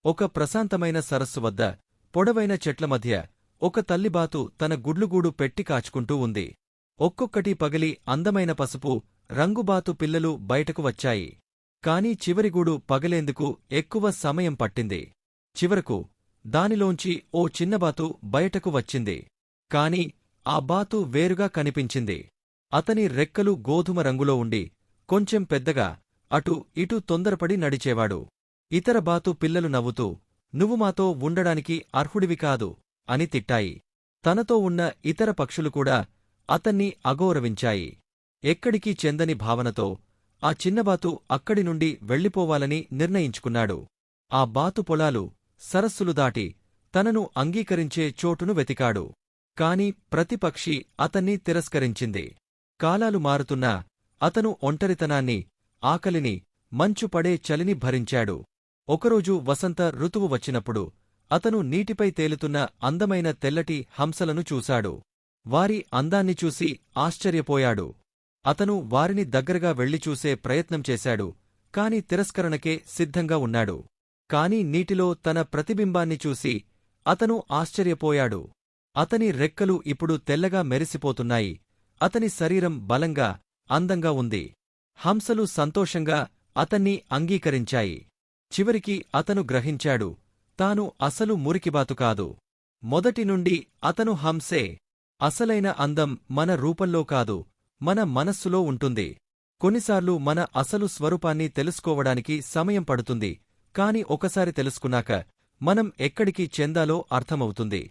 ఒక ప్రశాంతమైన సరస్సు వద్ద పొడవైన చెట్ల మధ్య ఒక తల్లిబాతు తన గుడ్లుగూడు పెట్టి కాచుకుంటూ ఉంది. ఒక్కొక్కటి పగిలి అందమైన పసుపు రంగుబాతు పిల్లలు బయటకు వచ్చాయి. కాని చివరిగూడు పగలేందుకు ఎక్కువ సమయం పట్టింది. చివరకు దానిలోంచి ఓ చిన్నబాతు బయటకు వచ్చింది. కాని ఆ బాతు వేరుగా కనిపించింది. అతని రెక్కలు గోధుమ రంగులో ఉండి కొంచెం పెద్దగా అటు ఇటు తొందరపడి నడిచేవాడు. ఇతర బాతు పిల్లలు నవ్వుతూ, "నువ్వు మాతో ఉండడానికి అర్హుడివి కాదు" అని తిట్టాయి. తనతో ఉన్న ఇతర పక్షులు కూడా అతన్ని అగౌరవించాయి. ఎక్కడికి చెందని భావనతో ఆ చిన్నబాతు అక్కడి నుండి వెళ్ళిపోవాలని నిర్ణయించుకున్నాడు. ఆ బాతు పొలాలు, సరస్సులు దాటి తనను అంగీకరించే చోటును వెతికాడు. కాని ప్రతి పక్షి అతన్ని తిరస్కరించింది. కాలాలు మారుతున్నా అతను ఒంటరితనాన్ని, ఆకలిని, మంచు పడే చలిని భరించాడు. ఒకరోజు వసంత ఋతువు వచ్చినప్పుడు అతను నీటిపై తేలుతున్న అందమైన తెల్లటి హంసలను చూశాడు. వారి అందాన్ని చూసి ఆశ్చర్యపోయాడు. అతను వారిని దగ్గరగా వెళ్లి చూసే ప్రయత్నం చేశాడు, కాని తిరస్కరణకే సిద్ధంగా ఉన్నాడు. కాని నీటిలో తన ప్రతిబింబాన్ని చూసి అతను ఆశ్చర్యపోయాడు. అతని రెక్కలు ఇప్పుడు తెల్లగా మెరిసిపోతున్నాయి. అతని శరీరం బలంగా, అందంగా ఉంది. హంసలు సంతోషంగా అతన్ని అంగీకరించాయి. చివరికి అతను గ్రహించాడు, తాను అసలు మురికిబాతు కాదు. మొదటి నుండి అతను హంసే. అసలైన అందం మన రూపంలో కాదు, మన మనస్సులో ఉంటుంది. కొన్నిసార్లు మన అసలు స్వరూపాన్ని తెలుసుకోవడానికి సమయం పడుతుంది, కాని ఒకసారి తెలుసుకున్నాక మనం ఎక్కడికి చెందాలో అర్థమవుతుంది.